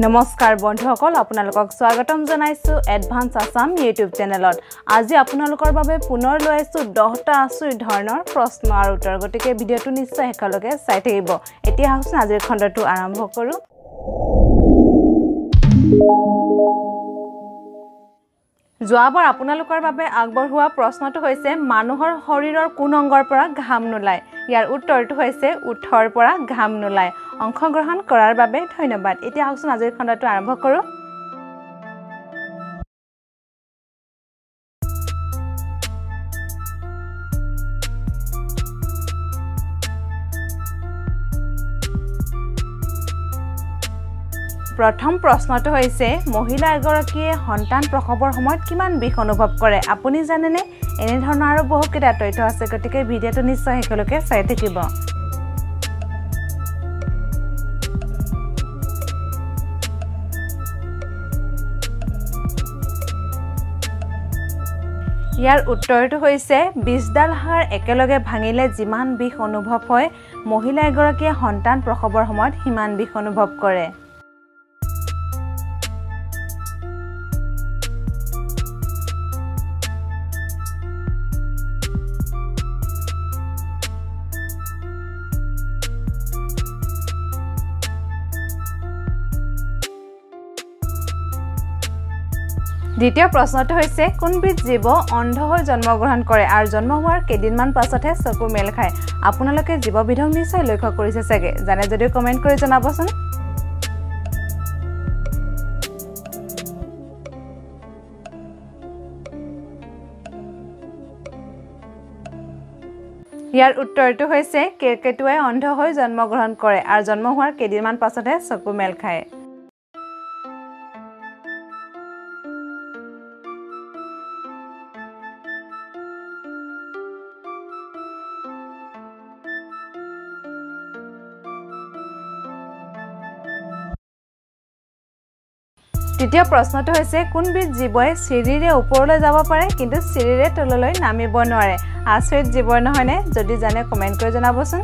নমস্কাৰ বন্ধুসকল আপোনালোকক স্বাগতম জনাইছো এডভান্স আসাম YouTube চেনেলত আজি আপোনালোকৰ বাবে পুনৰ লৈ আছো 10টা আচৰিত ধৰণৰ প্ৰশ্ন আৰু উত্তৰ গতিকে ভিডিওটো নিশ্চয় শেষলৈকে চাই থাকিব এতিয়া আহকচোন আজিৰ খণ্ডটো আৰম্ভ কৰো জোৱাবাৰ আপোনালোকৰ বাবে আগবঢ়োৱা প্ৰশ্নটো হৈছে মানুহৰ শৰীৰৰ কোন অংগৰ পৰা ঘাম নোলায় ইয়াৰ উত্তৰটো হৈছে উঠৰ পৰা ঘাম নোলায় অংশগ্ৰহণ কৰাৰ বাবে ধন্যবাদ এতিয়া আহকচোন আজিৰ খণ্ডটো আৰম্ভ কৰো প্ৰথম প্ৰশ্নটো হৈছে মহিলা এগৰাকীয়ে সন্তান প্ৰসৱৰ সময়ত কিমান বিষ অনুভৱ কৰে আপুনি জানেনে এনে ধৰণৰ আৰু বহু কেইটা তথ্য আছে গতিকে ভিডিওটো নিশ্চয় শেষলৈকে চাই থাকিব ইয়াৰ উত্তৰটো হৈছে 20ডাল হাড় একেলগে ভাঙিলে যিমান বিষ অনুভৱ হয় মহিলা এগৰাকীয়ে সন্তান প্ৰসৱৰ সময়ত হিমান বিষ অনুভৱ কৰে দ্বিতীয় প্ৰশ্নটো হৈছে কোনবিধ জীৱ অন্ধ হৈ জন্মগ্ৰহণ কৰে আৰু জন্ম হোৱাৰ কেইদিনমান পাছতহে চকু মেল খায় আপোনালোকে জীৱবিধক নিশ্চয় লক্ষ্য কৰিছে চাগে জানে যদিও কমেন্ট কৰি জনাবচোন ইয়াৰ উত্তৰটো হৈছে কেৰকেটুৱাই অন্ধ হৈ জন্মগ্ৰহণ কৰে আৰু জন্ম হোৱাৰ কেইদিনমান পাছতহে চকু মেল খায় তৃতীয় প্ৰশ্নটো হৈছে কোনবিধ জীৱই চিৰিৰে ওপৰলৈ যাব পাৰে কিন্তু চিৰিৰে তললৈ নামিব নোৱাৰে আচৰিত জীৱ নহয়নে যদি জানে কমেন্ট কৰি জনাবচোন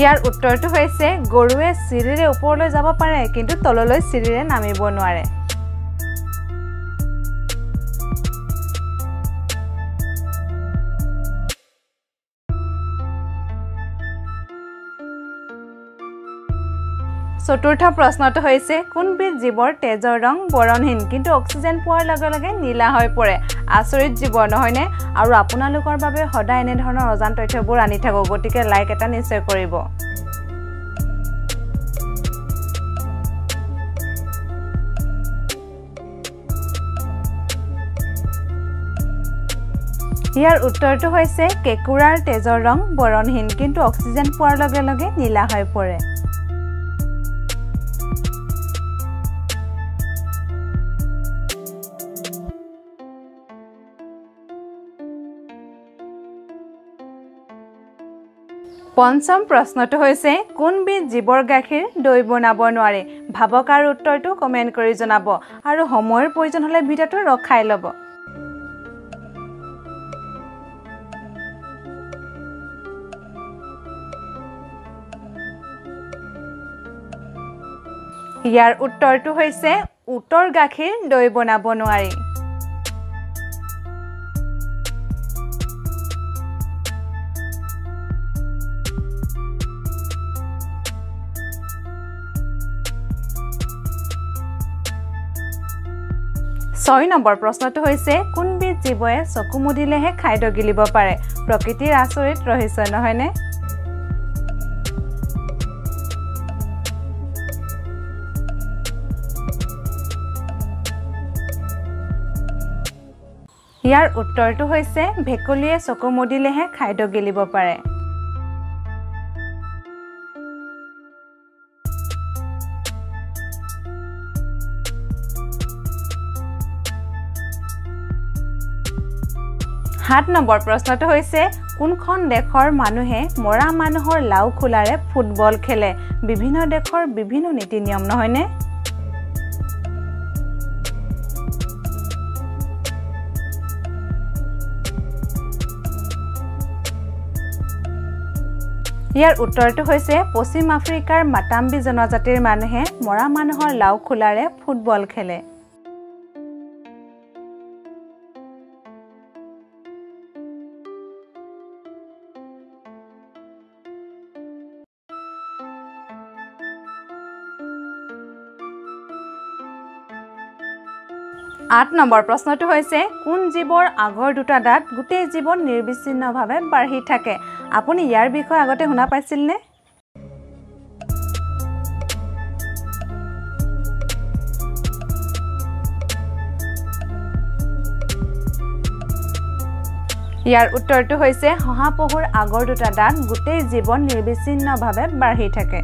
ইয়াৰ উত্তৰটো হৈছে গৰুৱে চিৰিৰে ওপৰলৈ যাব পাৰে কিন্তু তললৈ চিৰিৰে নামিব নোৱাৰে চতুৰ্থ প্ৰশ্নটো হৈছে কোনবিধ জীৱৰ তেজৰ ৰং বৰণহীন কিন্তু অক্সিজেন পোৱাৰ লগে লগে নীলা হৈ পৰে আচৰিত জীৱ নহয়নে আৰু আপোনালোকৰ বাবে সদায় এনে ধৰণৰ অজান তথ্যবোৰ আনি থাকো গতিকে লাইক এটা নিশ্চয় কৰিব ইয়াৰ উত্তৰটো হৈছে কেকুৰাৰ তেজৰ ৰং বৰণহীন কিন্তু অক্সিজেন পোৱাৰ লগে লগে নীলা হৈ পৰে পঞ্চম প্ৰশ্নটো হৈছে কোনবিধ জীৱৰ গাখীৰ দৈ বনাব নোৱাৰে ভাবক আৰু উত্তৰটো কমেন্ট কৰি জনাব আৰু সময়ৰ প্ৰয়োজন হলে ভিডিওটো ৰখাই ল'ব ইয়াৰ উত্তৰটো হৈছে উটৰ গাখীৰ দৈ বনাব নোৱাৰি ছয় নম্বৰ প্ৰশ্নটো হৈছে কোনবিধ জীৱই চকু মুদিলেহে খাদ্য গিলিব পাৰে প্ৰকৃতিৰ আচৰিত ৰহস্য নহয়নে ইয়াৰ উত্তৰটো হৈছে ভেকুলীয়ে চকু মুদিলেহে খাদ্য গিলিব পাৰে সাত নম্বৰ প্ৰশ্নটো হৈছে কোনখন দেশৰ মানুহে মৰা মানুহৰ লাউ খোলাৰে ফুটবল খেলে বিভিন্ন দেশৰ বিভিন্ন নীতি নিয়ম নহয়নে ইয়াৰ উত্তৰটো হৈছে পশ্চিম আফ্ৰিকাৰ মাটাম্বি জনজাতিৰ মানুহে মৰা মানুহৰ লাও খোলাৰে ফুটবল খেলে আঠ নম্বৰ প্ৰশ্নটো হৈছে কোন জীৱৰ আগৰ দুটা দাঁত গোটেই জীৱন নিৰ্বিচ্ছিন্নভাৱে বাঢ়ি থাকে আপুনি ইয়াৰ বিষয়ে আগতে শুনা পাইছিল নে ইয়াৰ উত্তৰটো হৈছে শহাপহুৰ আগৰ দুটা দাঁত গোটেই জীৱন নিৰ্বিচ্ছিন্নভাৱে বাঢ়ি থাকে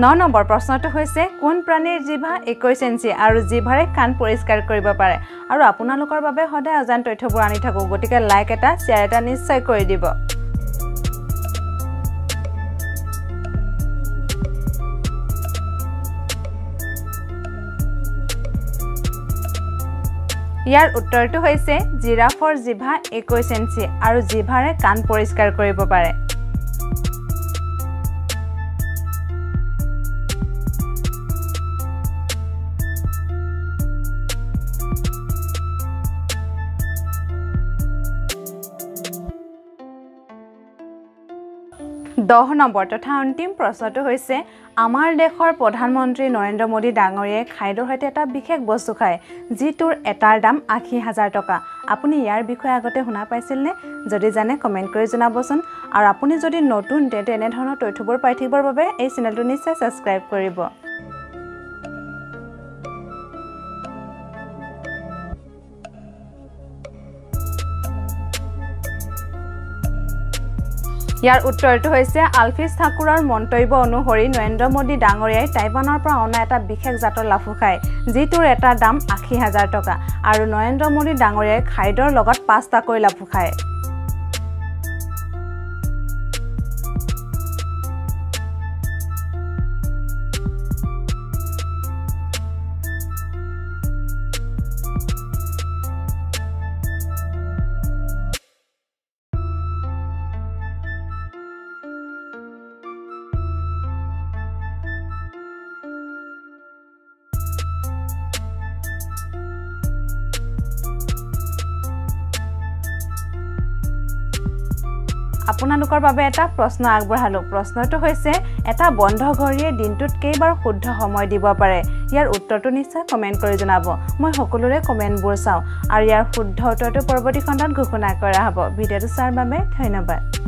9 নম্বৰ প্ৰশ্নটো হৈছে কোন প্ৰাণীৰ জিভা 21 ইঞ্চি আৰু জিভাৰে কাণ পৰিষ্কাৰ কৰিব পাৰে আৰু আপোনালোকৰ বাবে সদায় অজান তথ্যবোৰ আনি থাকো গতিকে লাইক এটা শেয়াৰ এটা নিশ্চয় কৰি দিব ইয়াৰ উত্তৰটো হৈছে জিৰাফৰ জিভা 21 ইঞ্চি আৰু জিভাৰে কাণ পৰিষ্কাৰ কৰিব পাৰে 10 নম্বৰ তথা অন্তিম প্ৰশ্নটো হৈছে আমাৰ দেশৰ প্ৰধানমন্ত্ৰী নৰেন্দ্ৰ মোদী ডাঙৰীয়াই খাদ্যৰ সৈতে এটা বিশেষ বস্তু খায় যিটোৰ এটাৰ দাম ৮০,০০০ টকা আপুনি ইয়াৰ বিষয়ে আগতে শুনা পাইছিল নে যদি জানে কমেন্ট কৰি জনাবচোন আৰু আপুনি যদি নতুন তেনে ধৰণৰ তথ্যবোৰ পাই থাকিবৰ বাবে এই চেনেলটো নিশ্চয় সাবস্ক্ৰাইব কৰিব ইয়াৰ উত্তৰটো হৈছে আলফিছ ঠাকুৰৰ মন্তব্য অনুসৰি নৰেন্দ্ৰ মোদী ডাঙৰীয়াই টাইৱানৰ পৰা অনা এটা বিশেষ জাতৰ লাফু খায় যিটোৰ এটা দাম ৮০,০০০ টকা আৰু নৰেন্দ্ৰ মোদী ডাঙৰীয়াই খাদ্যৰ লগত ৫টাকৈ লাফু খায় আপোনালোকৰ বাবে এটা প্ৰশ্ন আগবঢ়ালো প্ৰশ্নটো হৈছে এটা বন্ধ ঘড়ীয়ে দিনটোত কেইবাৰ শুদ্ধ সময় দিব পাৰে ইয়াৰ উত্তৰটো নিশ্চয় কমেন্ট কৰি জনাব মই সকলোৰে কমেন্টবোৰ চাও আৰু ইয়াৰ শুদ্ধ উত্তৰটো পৰৱৰ্তী খণ্ডত ঘোষণা কৰা হ'ব ভিডিঅ'টো চাৰ বাবে ধন্যবাদ